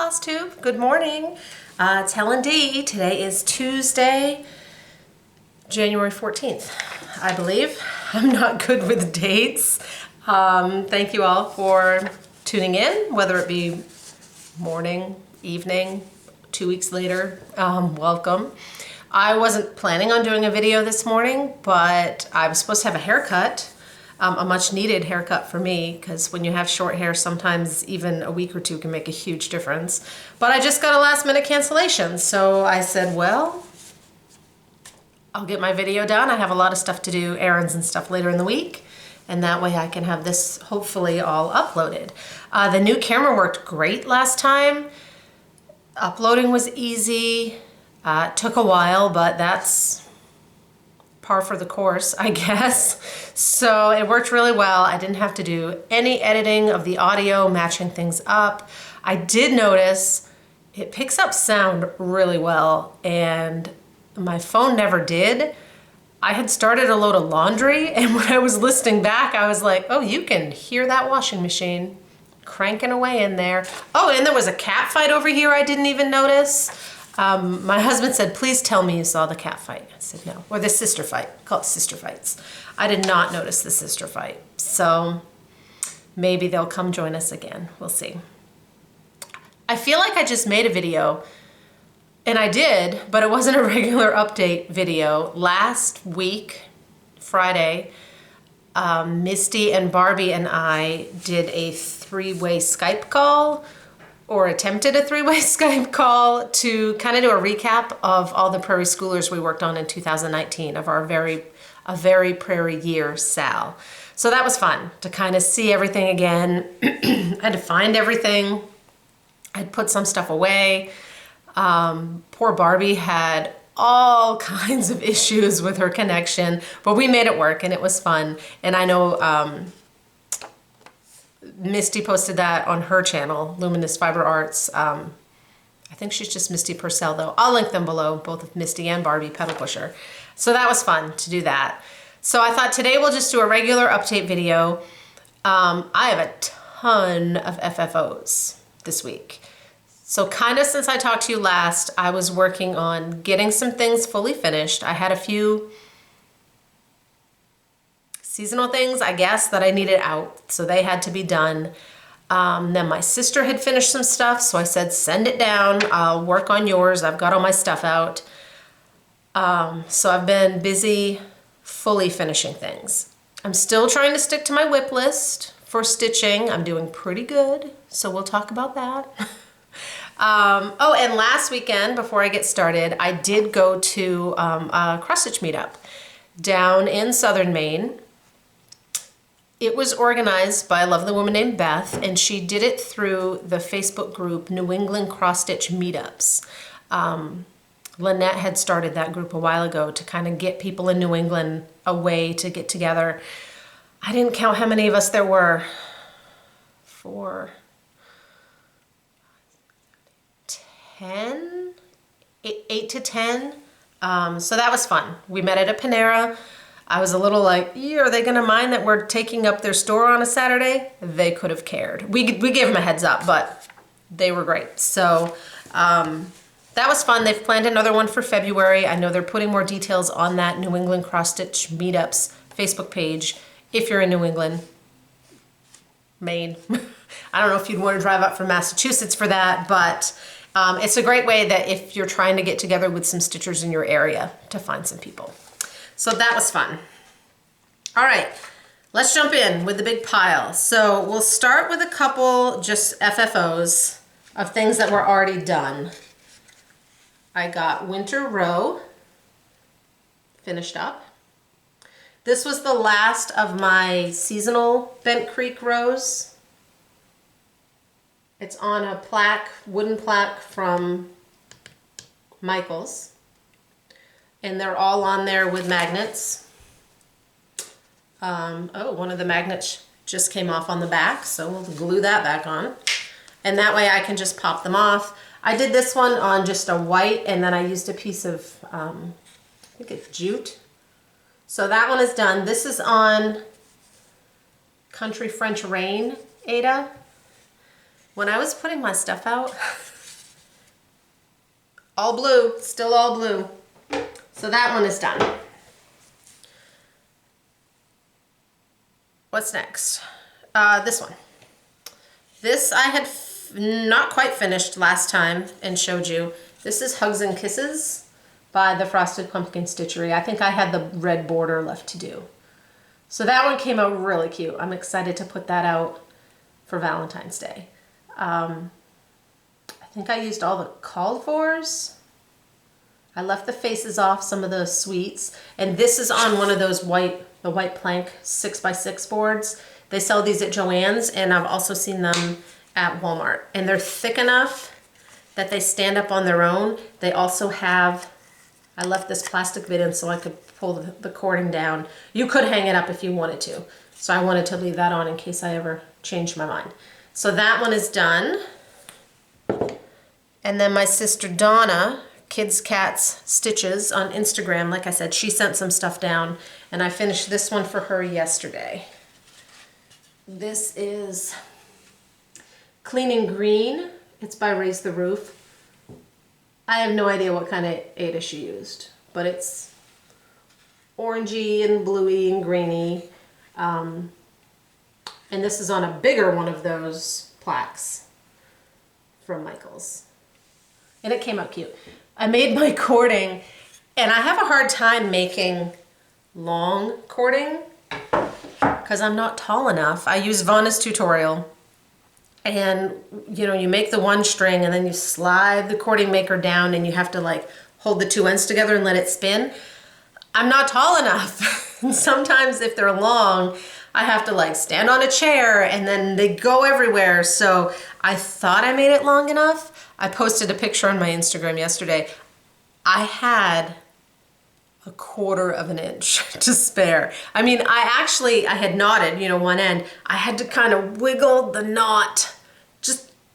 Flosstube. Good morning. It's Helen D. Today is Tuesday, January 14th, I believe. I'm not good with dates. Thank you all for tuning in, whether it be morning, evening, 2 weeks later. Welcome. I wasn't planning on doing a video this morning, but I was supposed to have a haircut. A much needed haircut for me, because when you have short hair, sometimes even a week or two can make a huge difference. But I just got a last minute cancellation, so I said, well, I'll get my video done. I have a lot of stuff to do, errands and stuff later in the week, and that way I can have this hopefully all uploaded. The new camera worked great last time. Uploading was easy. It took a while, but that's par for the course, I guess. So it worked really well. I didn't have to do any editing of the audio, matching things up. I did notice it picks up sound really well, and my phone never did. I had started a load of laundry, and when I was listening back, I was like, oh, you can hear that washing machine cranking away in there. Oh, and there was a cat fight over here I didn't even notice. My husband said, please tell me you saw the cat fight. I said no. Or the sister fight. Call it sister fights. I did not notice the sister fight. So maybe they'll come join us again. We'll see. I feel like I just made a video, and I did, but it wasn't a regular update video. Last week, Friday, Misty and Barbie and I did a three-way Skype call, or attempted a three-way Skype call to kind of do a recap of all the prairie schoolers we worked on in 2019 of our a very prairie year, Sal. So that was fun to kind of see everything again. I had to find everything. I'd put some stuff away. Poor Barbie had all kinds of issues with her connection, but we made it work and it was fun. And I know Misty posted that on her channel, Luminous Fiber Arts. I think she's just Misty Purcell though. I'll link them below, both of Misty and Barbie Pedal Pusher. So that was fun to do that. So I thought today we'll just do a regular update video. I have a ton of FFOs this week. So kind of since I talked to you last, I was working on getting some things fully finished. I had a few seasonal things, I guess, that I needed out, so they had to be done. Then my sister had finished some stuff, so I said, send it down. I'll work on yours. I've got all my stuff out. So I've been busy fully finishing things. I'm still trying to stick to my whip list for stitching. I'm doing pretty good, so we'll talk about that. Oh, and last weekend, before I get started, I did go to a cross-stitch meetup down in southern Maine. It was organized by a lovely woman named Beth, and she did it through the Facebook group New England Cross-Stitch Meetups. Lynette had started that group a while ago to kind of get people in New England a way to get together. I didn't count how many of us there were. 8 to 10. So that was fun. We met at a Panera. I was a little like, yeah, are they gonna mind that we're taking up their store on a Saturday? They could have cared. We gave them a heads up, but they were great. So that was fun. They've planned another one for February. I know they're putting more details on that New England Cross Stitch Meetups Facebook page if you're in New England, Maine. I don't know if you'd want to drive up from Massachusetts for that, but it's a great way that if you're trying to get together with some stitchers in your area to find some people. So that was fun. All right, let's jump in with the big pile. So we'll start with a couple just FFOs of things that were already done. I got Winter Row finished up. This was the last of my seasonal Bent Creek rows. It's on a plaque, wooden plaque from Michael's. And they're all on there with magnets. Oh, one of the magnets just came off on the back, so we'll glue that back on. And that way I can just pop them off. I did this one on just a white, and then I used a piece of, I think it's jute. So that one is done. This is on Country French Rain, Ada. When I was putting my stuff out, All blue, still all blue. So that one is done. What's next? This one. This I had not quite finished last time and showed you. This is Hugs and Kisses by the Frosted Pumpkin Stitchery. I think I had the red border left to do. So that one came out really cute. I'm excited to put that out for Valentine's Day. I think I used all the called fors. I left the faces off, some of the sweets, and this is on one of those the white plank 6x6 boards. They sell these at Joann's, and I've also seen them at Walmart. And they're thick enough that they stand up on their own. They also have, I left this plastic bit in so I could pull the cording down. You could hang it up if you wanted to. So I wanted to leave that on in case I ever changed my mind. So that one is done. And then my sister Donna, Kids Cats Stitches on Instagram, like I said, she sent some stuff down, and I finished this one for her yesterday. This is Cleaning Green. It's by Raise the Roof. I have no idea what kind of Aida she used, but it's orangey and bluey and greeny. And this is on a bigger one of those plaques from Michaels. And it came out cute. I made my cording, and I have a hard time making long cording because I'm not tall enough. I use Vanna's tutorial, and you know, you make the one string and then you slide the cording maker down and you have to like hold the two ends together and let it spin. I'm not tall enough. And sometimes if they're long, I have to like stand on a chair and then they go everywhere. So I thought I made it long enough. I posted a picture on my Instagram yesterday. I had a 1/4 of an inch to spare. I mean, I had knotted, you know, one end. I had to kind of wiggle the knot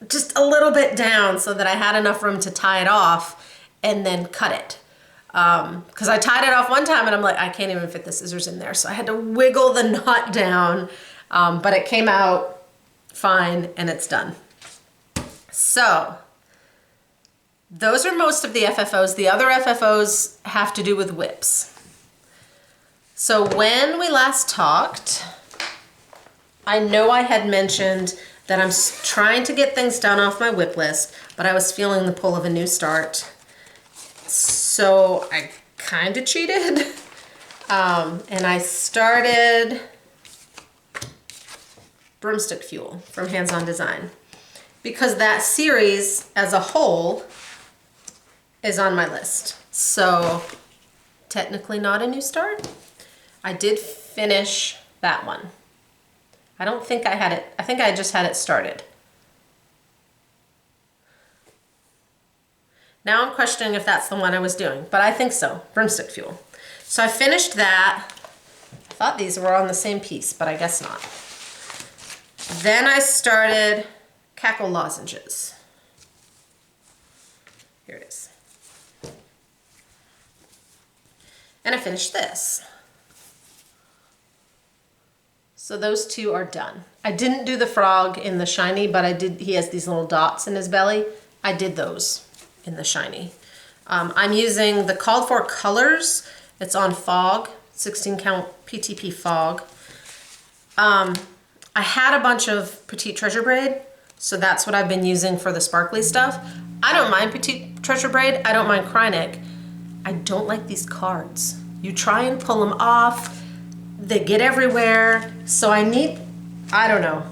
just a little bit down so that I had enough room to tie it off and then cut it. Because I tied it off one time and I'm like, I can't even fit the scissors in there. So I had to wiggle the knot down, but it came out fine and it's done. So those are most of the FFOs. The other FFOs have to do with whips. So when we last talked, I know I had mentioned that I'm trying to get things done off my whip list, but I was feeling the pull of a new start. So I kind of cheated. And I started Broomstick Fuel from Hands On Design because that series as a whole is on my list. So technically not a new start. I did finish that one. I don't think I had it, I think I just had it started. Now I'm questioning if that's the one I was doing, but I think so, Broomstick Fuel. So I finished that. I thought these were on the same piece, but I guess not. Then I started Cackle Lozenges. Here it is. And I finished this. So those two are done. I didn't do the frog in the shiny, but I did, he has these little dots in his belly. I did those in the shiny. I'm using the called for colors. It's on Fog, 16 count PTP Fog. I had a bunch of Petite Treasure braid, so that's what I've been using for the sparkly stuff. I don't mind Petite Treasure braid. I don't mind Krynic. I don't like these cards. You try and pull them off, they get everywhere. So I don't know,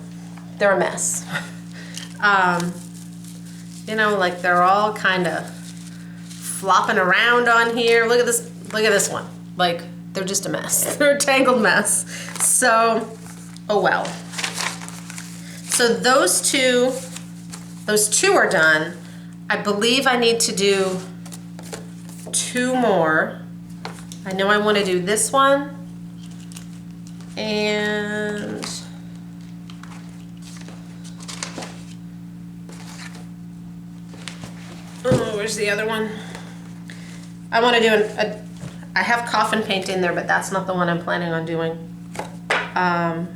they're a mess. You know, like they're all kind of flopping around on here. Look at this one. Like they're just a mess. They're a tangled mess. So, oh well. So those two are done. I believe I need to do 2 more. I know I want to do this one and oh, where's the other one? I want to do I have coffin paint in there, but that's not the one I'm planning on doing. I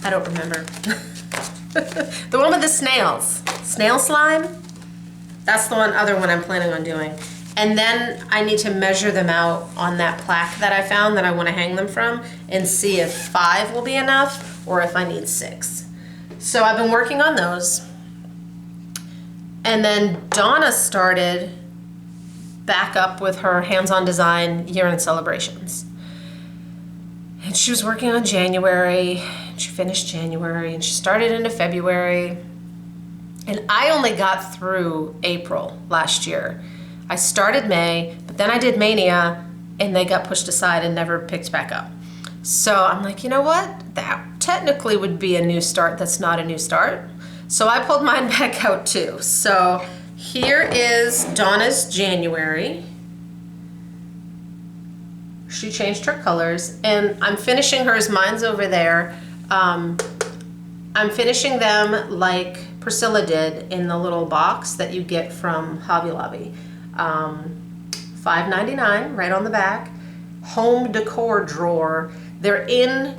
don't remember. The one with the snails. Snail slime? That's the other one I'm planning on doing. And then I need to measure them out on that plaque that I found that I want to hang them from and see if 5 will be enough or if I need 6. So I've been working on those. And then Donna started back up with her hands-on design year-end celebrations. And she was working on January, and she finished January, and she started into February. And I only got through April last year. I started May, but then I did Mania, and they got pushed aside and never picked back up. So I'm like, you know what? That technically would be a new start that's not a new start. So I pulled mine back out too. So here is Donna's January. She changed her colors, and I'm finishing hers. Mine's over there. I'm finishing them like Priscilla did in the little box that you get from Hobby Lobby. $5.99 right on the back. Home decor drawer. They're in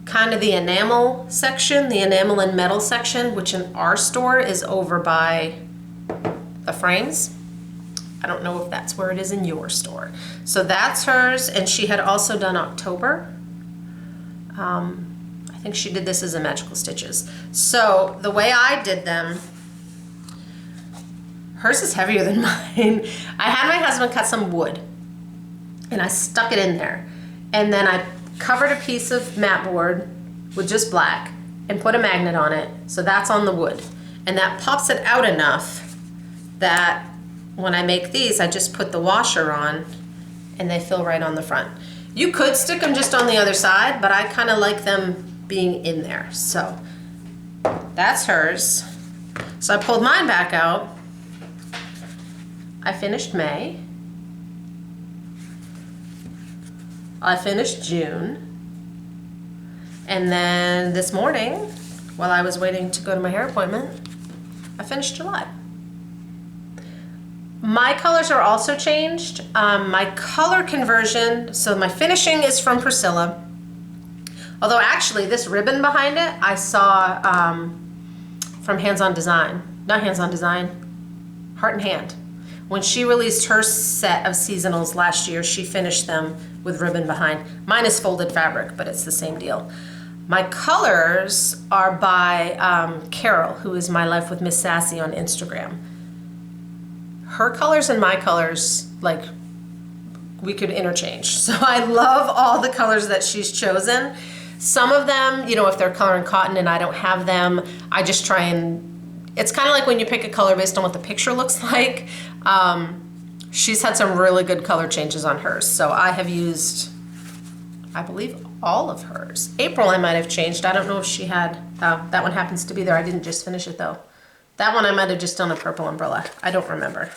kind of the enamel section, the enamel and metal section, which in our store is over by the frames. I don't know if that's where it is in your store. So that's hers, and she had also done October. I think she did this as a Magical Stitches. So the way I did them, hers is heavier than mine. I had my husband cut some wood, and I stuck it in there. And then I covered a piece of mat board with just black and put a magnet on it. So that's on the wood. And that pops it out enough that when I make these, I just put the washer on and they fill right on the front. You could stick them just on the other side, but I kind of like them being in there. So that's hers. So I pulled mine back out. I finished May. I finished June. And then this morning, while I was waiting to go to my hair appointment, I finished July. My colors are also changed. My color conversion, so my finishing is from Priscilla. Although actually this ribbon behind it, I saw from Hands-On Design. Not Hands-On Design, Heart and Hand. When she released her set of seasonals last year, she finished them with ribbon behind. Mine is folded fabric, but it's the same deal. My colors are by Carol, who is My Life with Miss Sassy on Instagram. Her colors and my colors, like, we could interchange. So I love all the colors that she's chosen. Some of them, you know, if they're coloring cotton and I don't have them, I just try and, it's kind of like when you pick a color based on what the picture looks like. She's had some really good color changes on hers. So I have used, I believe, all of hers. April I might have changed. I don't know if she had, that one happens to be there. I didn't just finish it though. That one I might have just done a purple umbrella. I don't remember.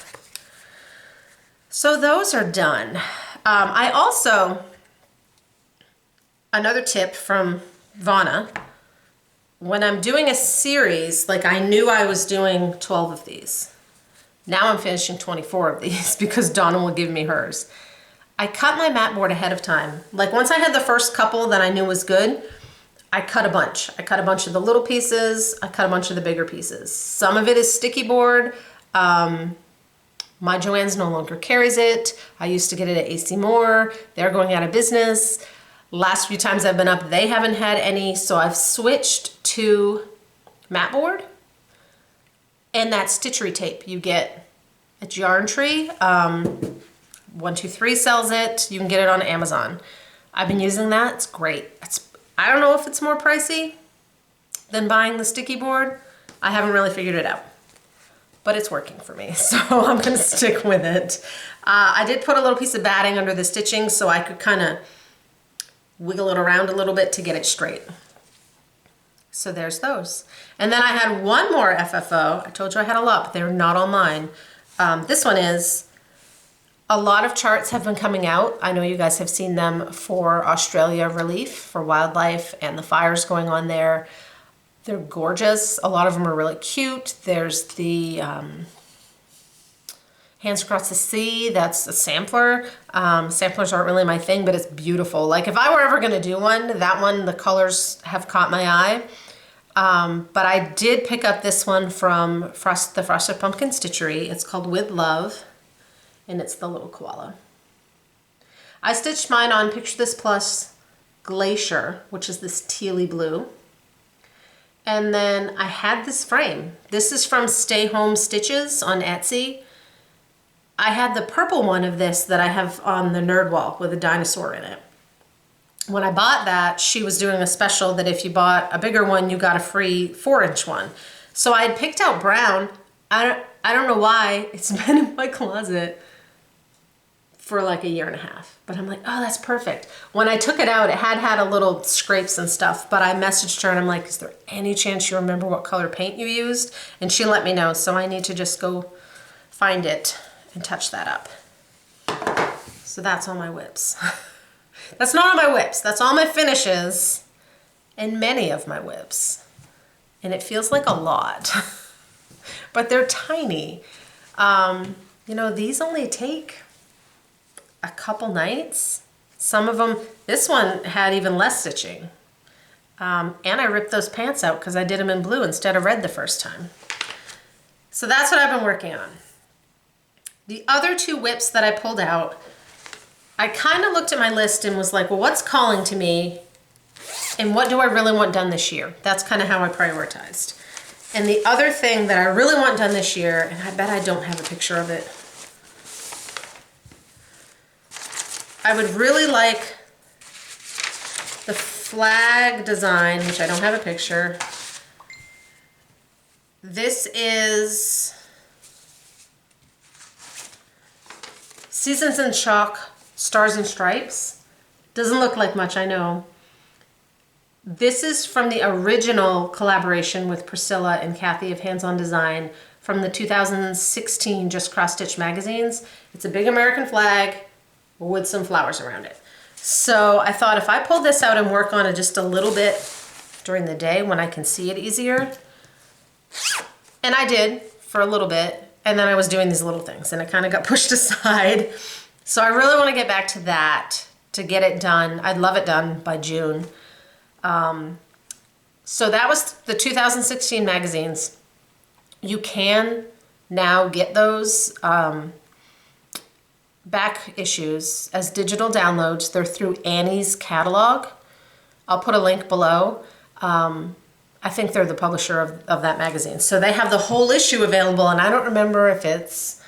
So those are done. I also, another tip from Vonna, when I'm doing a series, like I knew I was doing 12 of these. Now I'm finishing 24 of these because Donna will give me hers. I cut my mat board ahead of time. Like once I had the first couple that I knew was good, I cut a bunch. I cut a bunch of the little pieces. I cut a bunch of the bigger pieces. Some of it is sticky board. My Joann's no longer carries it. I used to get it at AC Moore. They're going out of business. Last few times I've been up, they haven't had any, so I've switched to mat board. And that stitchery tape you get at Yarn Tree. 123 sells it. You can get it on Amazon. I've been using that. It's great. I don't know if it's more pricey than buying the sticky board. I haven't really figured it out, but it's working for me, so I'm gonna stick with it. I did put a little piece of batting under the stitching so I could kind of wiggle it around a little bit to get it straight. So there's those. And then I had one more FFO. I told you I had a lot, but they're not all mine. This one is, a lot of charts have been coming out. I know you guys have seen them for Australia relief, for wildlife, and the fires going on there. They're gorgeous. A lot of them are really cute. There's the Hands Across the Sea. That's a sampler. Samplers aren't really my thing, but it's beautiful. Like if I were ever gonna do one, that one, the colors have caught my eye. But I did pick up this one from the Frosted Pumpkin Stitchery. It's called With Love, and it's the little koala. I stitched mine on Picture This Plus Glacier, which is this tealy blue. And then I had this frame. This is from Stay Home Stitches on Etsy. I had the purple one of this that I have on the nerd wall with a dinosaur in it. When I bought that, she was doing a special that if you bought a bigger one, you got a free 4-inch one. So I had picked out brown. I don't know why. It's been in my closet for like a year and a half. But I'm like, oh, that's perfect. When I took it out, it had a little scrapes and stuff, but I messaged her and I'm like, is there any chance you remember what color paint you used? And she let me know, so I need to just go find it and touch that up. So that's all my whips. That's not all my whips. That's all my finishes and many of my whips. And it feels like a lot, but they're tiny. You know, these only take a couple nights. Some of them, this one had even less stitching. And I ripped those pants out because I did them in blue instead of red the first time. So that's what I've been working on. The other 2 whips that I pulled out, I kind of looked at my list and was like, well, what's calling to me and what do I really want done this year? That's kind of how I prioritized. And the other thing that I really want done this year, and I bet I don't have a picture of it, I would really like the flag design, which I don't have a picture. This is Seasons in Chalk, Stars and Stripes. Doesn't look like much, I know. This is from the original collaboration with Priscilla and Kathy of Hands On Design from the 2016 Just Cross Stitch magazines. It's a big American flag with some flowers around it. So I thought if I pull this out and work on it just a little bit during the day when I can see it easier, and I did for a little bit, and then I was doing these little things and it kind of got pushed aside. So I really want to get back to that, to get it done. I'd love it done by June. So that was the 2016 magazines. You can now get those back issues as digital downloads. They're through Annie's catalog. I'll put a link below. I think they're the publisher of that magazine. So they have the whole issue available, and I don't remember if it's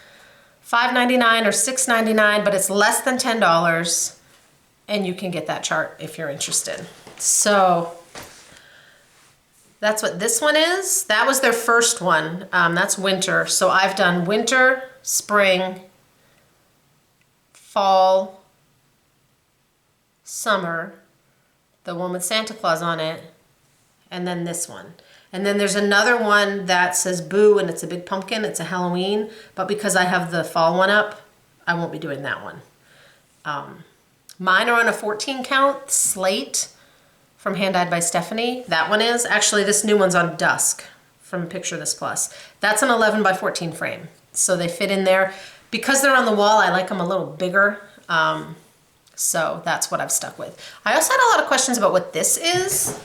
$5.99 or $6.99, but it's less than $10, and you can get that chart if you're interested. So that's what this one is. That was their first one. That's winter. So I've done winter, spring, fall, summer, the one with Santa Claus on it, and then this one. And then there's another one that says Boo, and it's a big pumpkin. It's a Halloween, but because I have the fall one up, I won't be doing that one. Mine are on a 14 count slate from Hand Dyed by Stephanie. That one is. Actually, this new one's on Dusk from Picture This Plus. That's an 11 by 14 frame. So they fit in there. Because they're on the wall, I like them a little bigger. So that's what I've stuck with. I also had a lot of questions about what this is.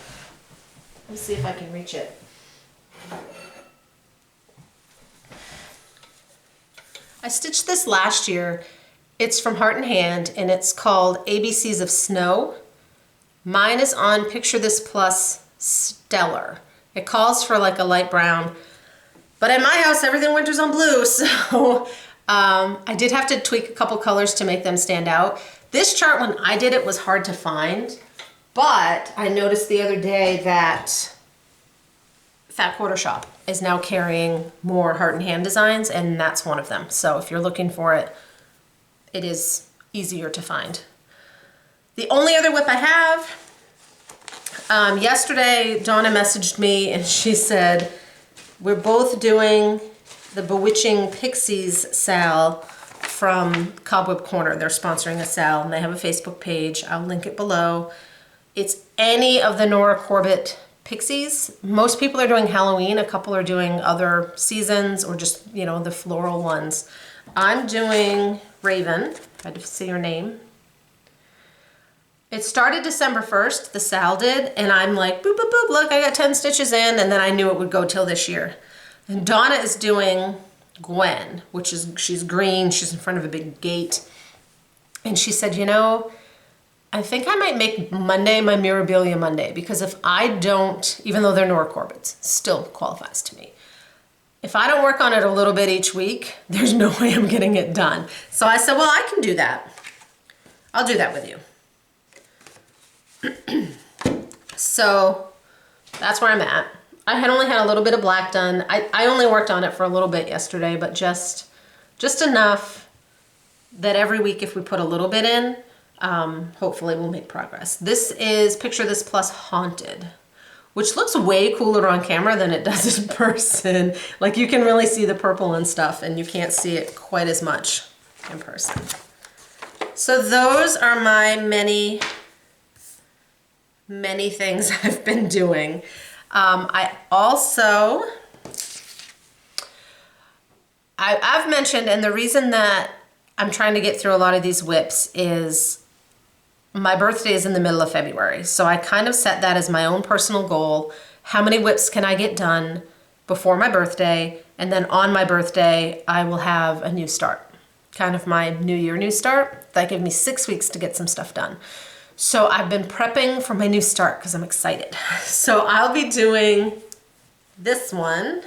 Let me see if I can reach it. I stitched this last year. It's from Heart and Hand, and it's called ABCs of Snow. Mine is on Picture This Plus Stellar. It calls for like a light brown, but in my house, everything winters on blue, so I did have to tweak a couple colors to make them stand out. This chart, when I did it, was hard to find, but I noticed the other day that Fat Quarter Shop is now carrying more Heart and Hand designs, and that's one of them. So if you're looking for it, it is easier to find. The only other whip I have, yesterday Donna messaged me and she said, we're both doing the Bewitching Pixies sale from Cobweb Corner. They're sponsoring a sale and they have a Facebook page. I'll link it below. It's any of the Nora Corbett Pixies. Most people are doing Halloween. A couple are doing other seasons or just, you know, the floral ones. I'm doing Raven. I had to see her name. It started December 1st, the sal did, and I'm like, boop, boop, boop, look, I got 10 stitches in, and then I knew it would go till this year. And Donna is doing Gwen, which is, she's green, she's in front of a big gate. And she said, you know, I think I might make Monday my Mirabilia Monday, because if I don't, even though they're Nora Corbett's, still qualifies to me. If I don't work on it a little bit each week, there's no way I'm getting it done. So I said, well, I can do that. I'll do that with you. So that's where I'm at. I had only had a little bit of black done. I only worked on it for a little bit yesterday, but just enough that every week if we put a little bit in, hopefully we'll make progress. This is Picture This Plus Haunted, which looks way cooler on camera than it does in person. Like you can really see the purple and stuff, and you can't see it quite as much in person. So those are my many things I've been doing. I've mentioned, and the reason that I'm trying to get through a lot of these whips is my birthday is in the middle of February. So I kind of set that as my own personal goal. How many whips can I get done before my birthday? And then on my birthday, I will have a new start. Kind of my new year, new start. That gave me 6 weeks to get some stuff done. So I've been prepping for my new start because I'm excited. So I'll be doing this one.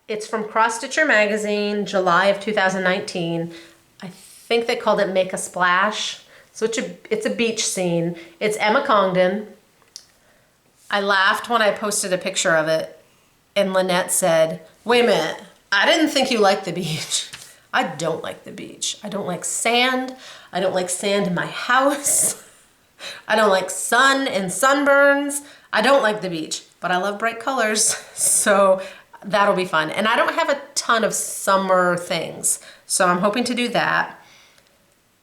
It's from Cross Stitcher Magazine, July of 2019. I think they called it Make a Splash. So it's a beach scene. It's Emma Congdon. I laughed when I posted a picture of it, and Lynette said, wait a minute, I didn't think you liked the beach. I don't like the beach. I don't like sand. I don't like sand in my house. I don't like sun and sunburns. I don't like the beach, but I love bright colors. So that'll be fun. And I don't have a ton of summer things, so I'm hoping to do that.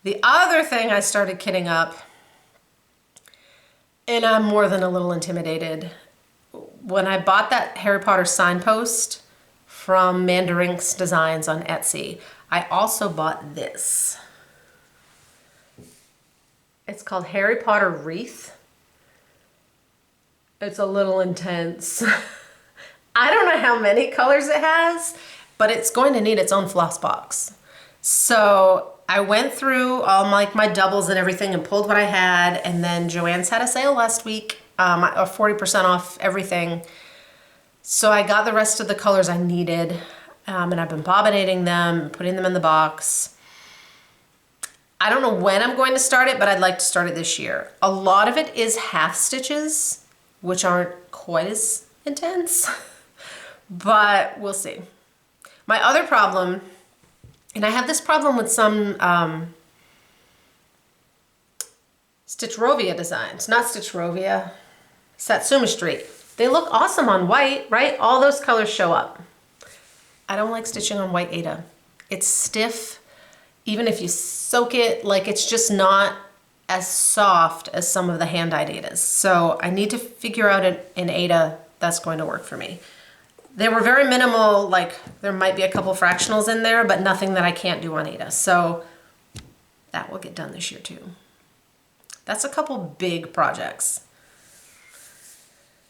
The other thing I started kitting up, and I'm more than a little intimidated. When I bought that Harry Potter signpost from Mandarinx Designs on Etsy, I also bought this. It's called Harry Potter Wreath. It's a little intense. I don't know how many colors it has, but it's going to need its own floss box. So I went through all my doubles and everything and pulled what I had, and then Joann's had a sale last week, 40% off everything. So I got the rest of the colors I needed, and I've been bobbinating them, putting them in the box. I don't know when I'm going to start it, but I'd like to start it this year. A lot of it is half stitches, which aren't quite as intense, but we'll see. My other problem, and I have this problem with some Stitchrovia designs, not Stitchrovia, Satsuma Street. They look awesome on white, right? All those colors show up. I don't like stitching on white Aida. It's stiff. Even if you soak it, like it's just not as soft as some of the hand-dyed Aidas. So I need to figure out an Aida that's going to work for me. They were very minimal, like there might be a couple fractionals in there, but nothing that I can't do on Aida. So that will get done this year too. That's a couple big projects.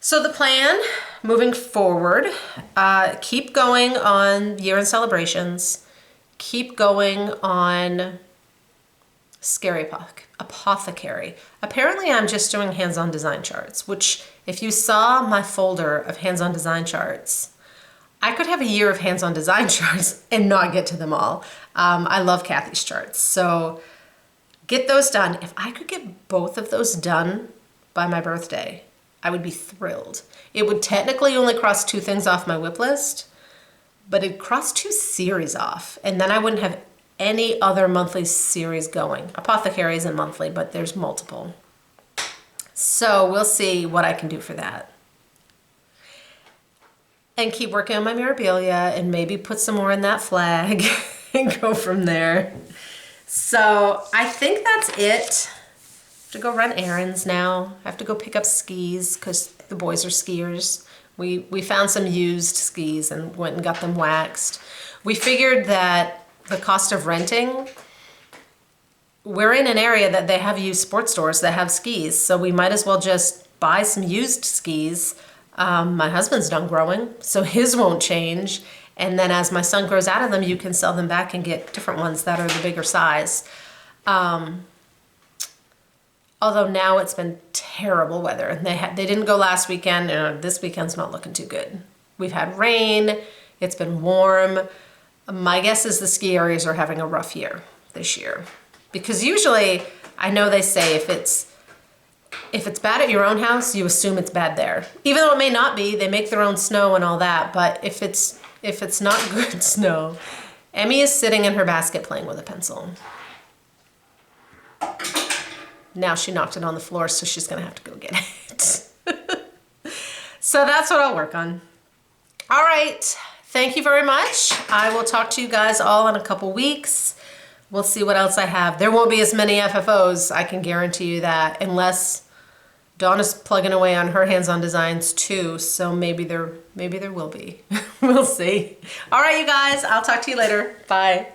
So the plan, moving forward, keep going on year-end celebrations, keep going on Scary Apothecary. Apparently I'm just doing hands-on design charts, which if you saw my folder of hands-on design charts, I could have a year of hands-on design charts and not get to them all. I love Kathy's charts, so get those done. If I could get both of those done by my birthday, I would be thrilled. It would technically only cross 2 things off my whip list, but it'd cross 2 series off, and then I wouldn't have any other monthly series going. Apothecary isn't monthly, but there's multiple. So we'll see what I can do for that. And keep working on my Mirabilia and maybe put some more in that flag and go from there. So I think that's it. I have to go run errands now. I have to go pick up skis because the boys are skiers. We found some used skis and went and got them waxed. We figured that the cost of renting we're in an area that they have used sports stores that have skis, so we might as well just buy some used skis. My husband's done growing, so his won't change. And then as my son grows out of them, you can sell them back and get different ones that are the bigger size. Although now it's been terrible weather. They didn't go last weekend, and this weekend's not looking too good. We've had rain, it's been warm. My guess is the ski areas are having a rough year this year. Because usually, I know they say if it's bad at your own house, you assume it's bad there. Even though it may not be, they make their own snow and all that, but if it's not good snow. Emmy is sitting in her basket playing with a pencil. Now she knocked it on the floor, so she's gonna have to go get it. So that's what I'll work on. All right, thank you very much. I will talk to you guys all in a couple weeks. We'll see what else I have. There won't be as many FFOs, I can guarantee you that, unless Donna's plugging away on her hands-on designs too, so maybe there will be. We'll see. All right, you guys, I'll talk to you later. Bye.